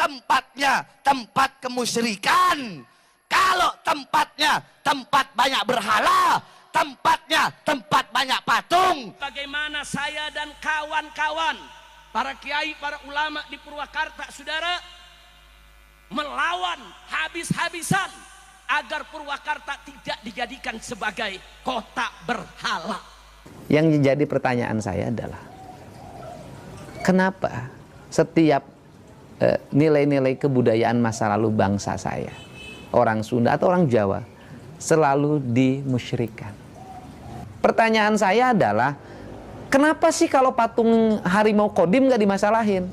tempatnya tempat kemusyrikan, kalau tempatnya tempat banyak berhala, tempatnya tempat banyak patung. Bagaimana saya dan kawan-kawan, para kiai, para ulama di Purwakarta, saudara, melawan habis-habisan agar Purwakarta tidak dijadikan sebagai kota berhala. Yang jadi pertanyaan saya adalah, kenapa setiap nilai-nilai kebudayaan masa lalu bangsa saya, orang Sunda atau orang Jawa, selalu dimusyrikan? Pertanyaan saya adalah, kenapa sih kalau patung harimau Kodim nggak dimasalahin?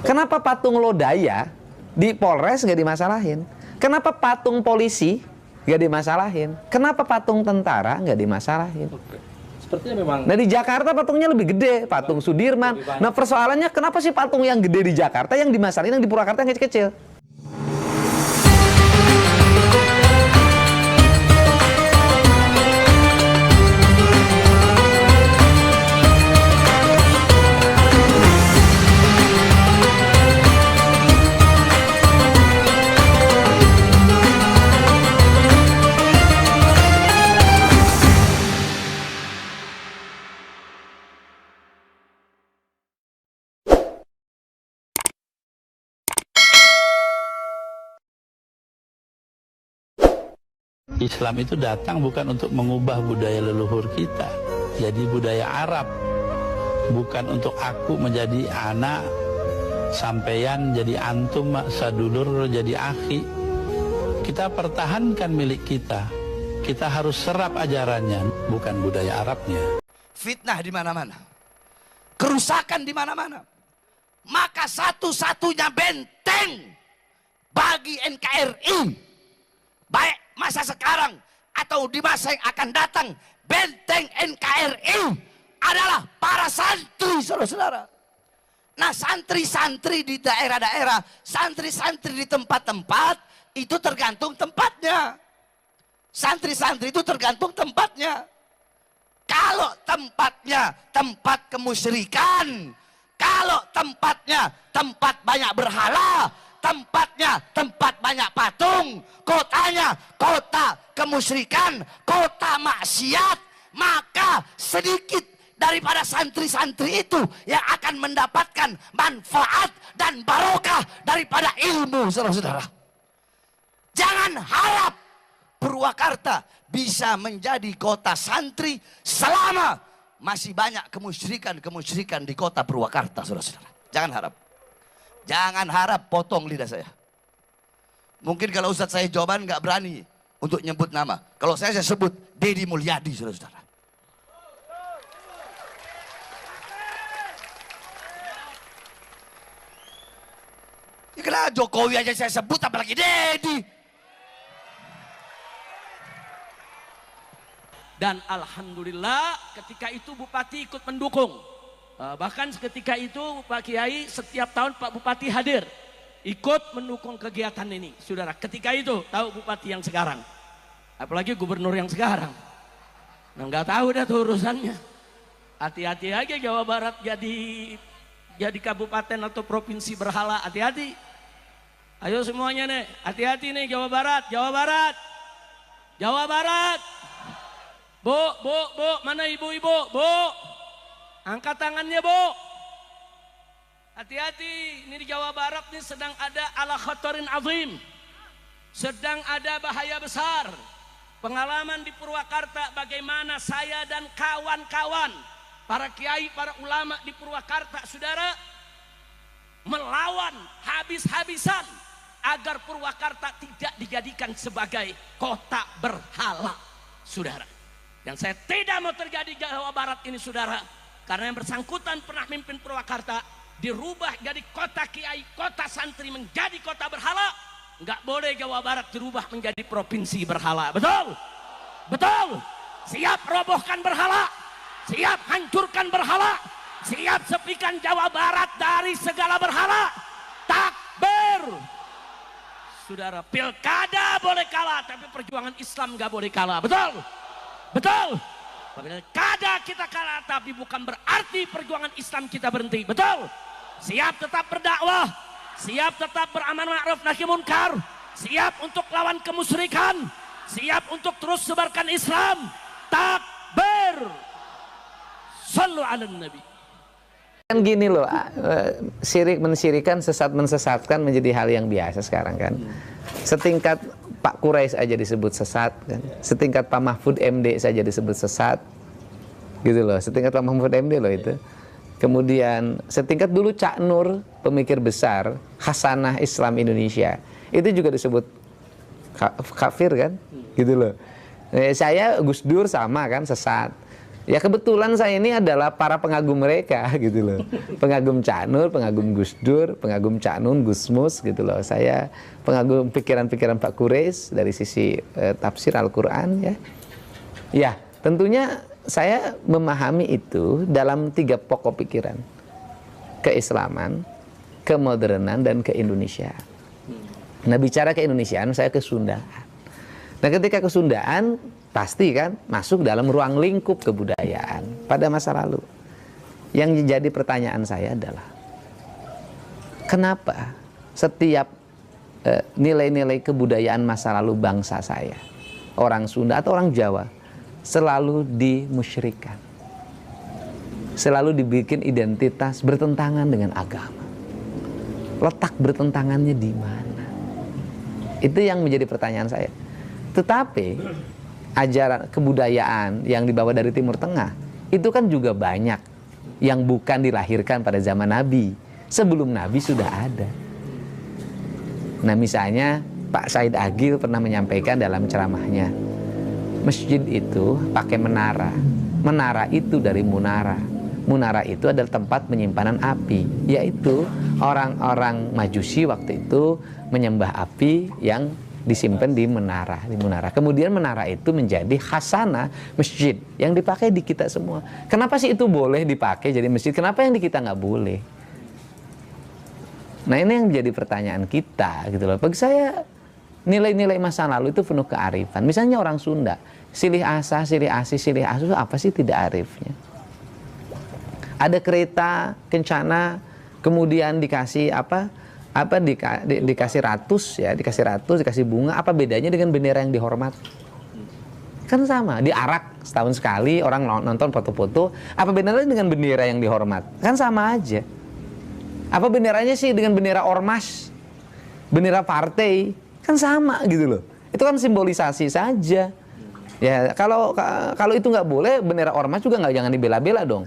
Kenapa patung Lodaya di Polres nggak dimasalahin? Kenapa patung polisi nggak dimasalahin? Kenapa patung tentara nggak dimasalahin? Sepertinya memang. Nah di Jakarta patungnya lebih gede, patung Sudirman. Nah persoalannya kenapa sih patung yang gede di Jakarta yang dimasalahin, yang di Purwakarta yang kecil-kecil? Islam itu datang bukan untuk mengubah budaya leluhur kita jadi budaya Arab, bukan untuk aku menjadi anak, sampeyan jadi antum, sadulur jadi akhi. Kita pertahankan milik kita, kita harus serap ajarannya, bukan budaya Arabnya. Fitnah di mana-mana, kerusakan di mana-mana. Maka satu-satunya benteng bagi NKRI, baik masa sekarang atau di masa yang akan datang, benteng NKRI adalah para santri, saudara-saudara. Nah, santri-santri di daerah-daerah, santri-santri di tempat-tempat, itu tergantung tempatnya. Santri-santri itu tergantung tempatnya. Kalau tempatnya tempat kemusyrikan, kalau tempatnya tempat banyak berhala, tempatnya tempat banyak patung, kotanya kota kemusyrikan, kota maksiat, maka sedikit daripada santri-santri itu yang akan mendapatkan manfaat dan barokah daripada ilmu, saudara-saudara. Jangan harap Purwakarta bisa menjadi kota santri selama masih banyak kemusyrikan di kota Purwakarta, saudara-saudara. Jangan harap. Jangan harap potong lidah saya. Mungkin kalau Ustadz saya jawaban nggak berani untuk nyebut nama. Kalau saya sebut Deddy Mulyadi, saudara-saudara. Ya, kenapa Jokowi aja saya sebut, apalagi Deddy. Dan alhamdulillah ketika itu Bupati ikut mendukung. Bahkan ketika itu Pak Kiai setiap tahun Pak Bupati hadir ikut mendukung kegiatan ini, saudara. Ketika itu tahu Bupati yang sekarang, apalagi Gubernur yang sekarang, nah nggak tahu dah tuh urusannya. Hati-hati aja Jawa Barat jadi kabupaten atau provinsi berhala, hati-hati. Ayo semuanya nih, hati-hati nih Jawa Barat, Jawa Barat, Jawa Barat. Bu, mana ibu-ibu, Bu? Angkat tangannya, Bu. Hati-hati, ini di Jawa Barat nih sedang ada ala khatarin azim. Sedang ada bahaya besar. Pengalaman di Purwakarta bagaimana saya dan kawan-kawan, para kiai, para ulama di Purwakarta, saudara, melawan habis-habisan agar Purwakarta tidak dijadikan sebagai kota berhala, saudara. Dan saya tidak mau terjadi Jawa Barat ini, saudara. Karena yang bersangkutan pernah mimpin Purwakarta, dirubah jadi kota kiai, kota santri menjadi kota berhala. Nggak boleh Jawa Barat dirubah menjadi provinsi berhala. Betul? Betul? Siap robohkan berhala, siap hancurkan berhala, siap sepikan Jawa Barat dari segala berhala. Takbir. Saudara, pilkada boleh kalah, tapi perjuangan Islam nggak boleh kalah. Betul? Betul? Pilkada kita kalah, tapi bukan berarti perjuangan Islam kita berhenti. Betul? siap tetap berdakwah, siap tetap beramal ma'ruf nahi munkar, siap untuk lawan kemusyrikan, siap untuk terus sebarkan Islam. Takbir. Sallu ala Nabi. Kan gini loh, syirik mensyirikan, sesat mensesatkan menjadi hal yang biasa sekarang kan. Setingkat Pak Quraisy aja disebut sesat kan. Setingkat Pak Mahfud MD saja disebut sesat. Gitu loh, setingkat Pak Mahfud MD loh itu. Kemudian setingkat dulu Cak Nur, pemikir besar Hasanah Islam Indonesia, itu juga disebut kafir kan. Gitu loh. Saya Gus Dur sama kan, sesat. Ya kebetulan saya ini adalah para pengagum mereka gitu loh. Pengagum Cak Nur, pengagum Gus Dur, pengagum Cak Nun, Gus Mus gitu loh. Saya pengagum pikiran-pikiran Pak Quraisy dari sisi tafsir Al-Qur'an ya. Ya, tentunya saya memahami itu dalam 3 pokok pikiran. Keislaman, kemodernan, dan keindonesiaan. Nah, bicara keindonesiaan saya ke Sundaan. Nah, ketika ke Sundaan pasti kan masuk dalam ruang lingkup kebudayaan pada masa lalu. Yang jadi pertanyaan saya adalah kenapa setiap nilai-nilai kebudayaan masa lalu bangsa saya, orang Sunda atau orang Jawa, selalu dimusyrikan, selalu dibikin identitas bertentangan dengan agama. Letak bertentangannya di mana? Itu yang menjadi pertanyaan saya. Tetapi ajaran kebudayaan yang dibawa dari Timur Tengah itu kan juga banyak yang bukan dilahirkan pada zaman Nabi. Sebelum Nabi sudah ada. Nah, misalnya Pak Said Agil pernah menyampaikan dalam ceramahnya, masjid itu pakai menara. Menara itu dari munara. Munara itu adalah tempat penyimpanan api, yaitu orang-orang Majusi waktu itu menyembah api yang disimpan di menara, Kemudian menara itu menjadi khasanah masjid yang dipakai di kita semua. Kenapa sih itu boleh dipakai jadi masjid? Kenapa yang di kita nggak boleh? Nah, ini yang jadi pertanyaan kita gitu loh. Bagi saya nilai-nilai masa lalu itu penuh kearifan. Misalnya orang Sunda, silih asa, silih asi, silih asu, apa sih tidak arifnya? Ada kereta kencana, kemudian dikasih dikasih ratus ya, dikasih bunga, apa bedanya dengan bendera yang dihormat? Kan sama, diarak setahun sekali, orang nonton foto-foto, apa bedanya dengan bendera yang dihormat? Kan sama aja. Apa benderanya sih dengan bendera ormas, bendera partai? Kan sama gitu loh. Itu kan simbolisasi saja. Ya, kalau itu nggak boleh, bendera ormas juga jangan dibela-bela dong.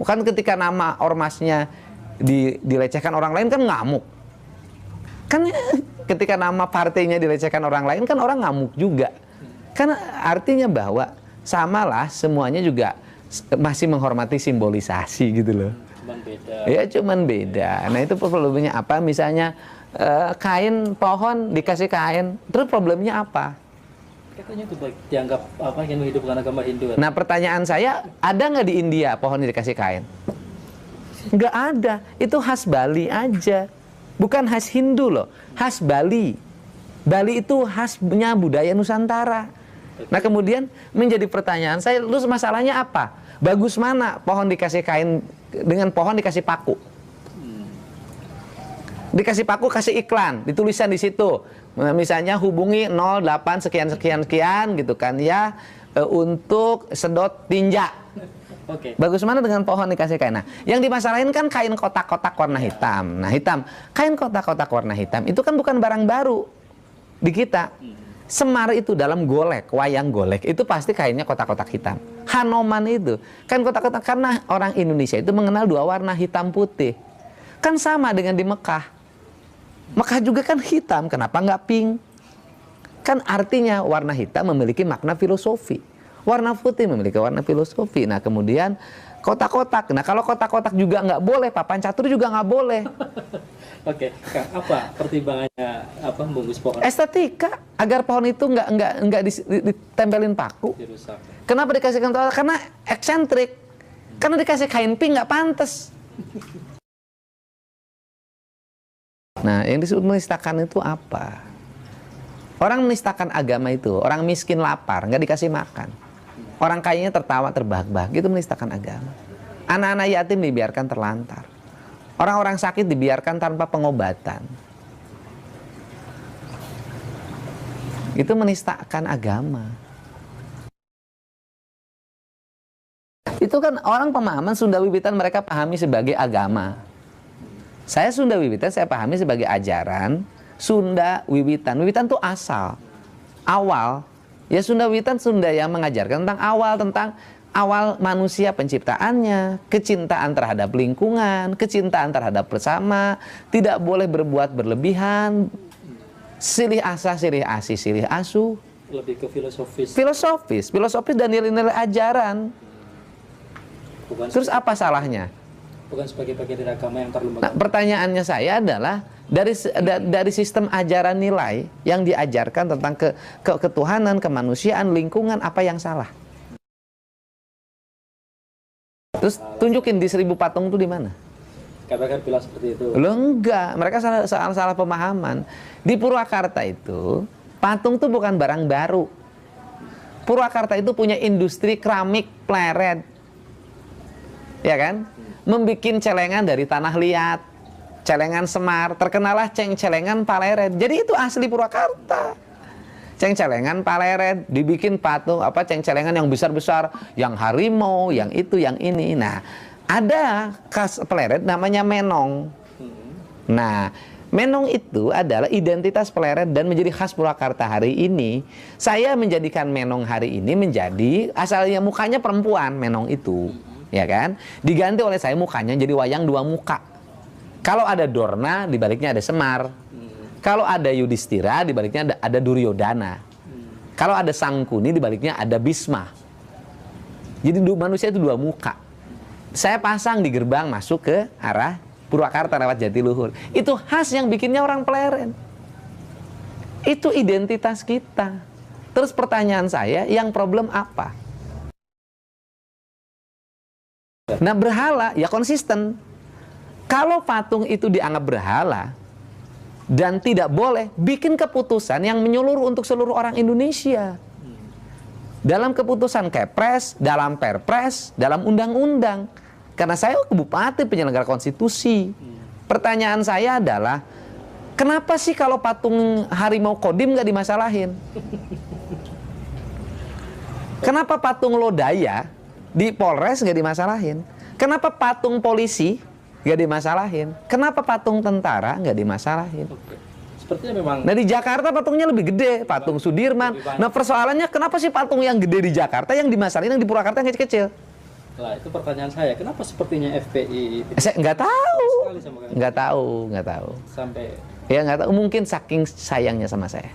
Kan ketika nama ormasnya dilecehkan orang lain kan ngamuk. Kan ketika nama partainya dilecehkan orang lain kan orang ngamuk juga. Kan artinya bahwa samalah semuanya juga masih menghormati simbolisasi gitu loh. Cuman beda. Ya cuman beda. Nah, itu problemnya apa? Misalnya kain pohon dikasih kain, terus problemnya apa? Katanya itu dianggap yang menghidupkan agama Hindu. Nah, pertanyaan saya, ada nggak di India pohon dikasih kain? Nggak ada. Itu khas Bali aja. Bukan khas Hindu loh, khas Bali. Bali itu khasnya budaya Nusantara. Nah, kemudian menjadi pertanyaan saya, lu masalahnya apa? Bagus mana pohon dikasih kain dengan pohon dikasih paku? Dikasih paku, kasih iklan, ditulisan di situ. Misalnya hubungi 08 sekian gitu kan ya, untuk sedot tinja. Oke. Bagus mana dengan pohon dikasih kain? Nah, yang dimasalahin kan kain kotak-kotak warna hitam. Nah, kain kotak-kotak warna hitam itu kan bukan barang baru di kita. Semar itu dalam golek, wayang golek itu pasti kainnya kotak-kotak hitam. Hanoman itu kan kotak-kotak, karena orang Indonesia itu mengenal 2 warna hitam putih. Kan sama dengan di Mekah. Mekah juga kan hitam, kenapa nggak pink? Kan artinya warna hitam memiliki makna filosofi. Warna putih memiliki warna filosofi. Nah, kemudian kotak-kotak. Nah, kalau kotak-kotak juga nggak boleh, papan catur juga nggak boleh. Oke, Kang, apa pertimbangannya membungkus pohon? Estetika, agar pohon itu nggak ditempelin paku. Dirusak. Kenapa dikasihkan kotak? Karena eksentrik. Karena dikasih kain pink nggak pantas. Nah, yang disebut menistakan itu apa? Orang menistakan agama itu, orang miskin lapar, nggak dikasih makan. Orang kayanya tertawa terbahak-bahak, itu menistakan agama. Anak-anak yatim dibiarkan terlantar. Orang-orang sakit dibiarkan tanpa pengobatan. Itu menistakan agama. Itu kan orang pemahaman Sunda Wiwitan mereka pahami sebagai agama. Saya Sunda Wiwitan saya pahami sebagai ajaran Sunda Wiwitan. Wiwitan itu asal, awal. Ya Sunda Wiwitan Sunda yang mengajarkan tentang awal manusia penciptaannya, kecintaan terhadap lingkungan, kecintaan terhadap bersama, tidak boleh berbuat berlebihan, silih asa, silih asih, silih asuh. Lebih ke filosofis. Filosofis dan nilai-nilai ajaran. Bukan Terus apa salahnya? Bukan sebagai bagian dari agama yang terlembaga. Nah, pertanyaannya saya adalah dari sistem ajaran nilai yang diajarkan tentang ketuhanan, kemanusiaan, lingkungan, apa yang salah? Terus tunjukin di 1000 patung itu di mana? Katakan bilang seperti itu. Loh enggak, mereka salah pemahaman. Di Purwakarta itu patung itu bukan barang baru. Purwakarta itu punya industri keramik pleret. Ya kan? Membikin celengan dari tanah liat, celengan semar, terkenalah celengan Paleret. Jadi itu asli Purwakarta. Celengan Paleret, dibikin patung celengan yang besar-besar, yang harimau, yang itu, yang ini. Nah, ada khas Paleret namanya menong. Nah, menong itu adalah identitas Paleret dan menjadi khas Purwakarta hari ini. Saya menjadikan menong hari ini menjadi asalnya mukanya perempuan, menong itu. Ya kan, diganti oleh saya mukanya jadi wayang 2 muka. Kalau ada Dorna, di baliknya ada Semar. Kalau ada Yudhistira, di baliknya ada Duryodhana. Kalau ada Sangkuni, di baliknya ada Bisma. Jadi manusia itu 2 muka. Saya pasang di gerbang masuk ke arah Purwakarta lewat Jatiluhur. Itu khas yang bikinnya orang Pleret. Itu identitas kita. Terus pertanyaan saya, yang problem apa? Nah, berhala ya konsisten. Kalau patung itu dianggap berhala dan tidak boleh, bikin keputusan yang menyeluruh untuk seluruh orang Indonesia. Dalam keputusan Kepres, dalam Perpres, dalam undang-undang. Karena saya bupati penyelenggara konstitusi. Pertanyaan saya adalah, kenapa sih kalau patung harimau Kodim nggak dimasalahin? Kenapa patung Lodaya di Polres nggak dimasalahin? Kenapa patung polisi nggak dimasalahin? Kenapa patung tentara nggak dimasalahin? Sepertinya memang. Nah di Jakarta patungnya lebih gede, patung Sudirman. Nah persoalannya kenapa sih patung yang gede di Jakarta yang dimasalahin, yang di Purwakarta yang kecil-kecil? Lah itu pertanyaan saya, kenapa sepertinya FPI? Saya nggak tahu, Nggak tahu. nggak tahu. Sampai. Ya nggak tahu, mungkin saking sayangnya sama saya.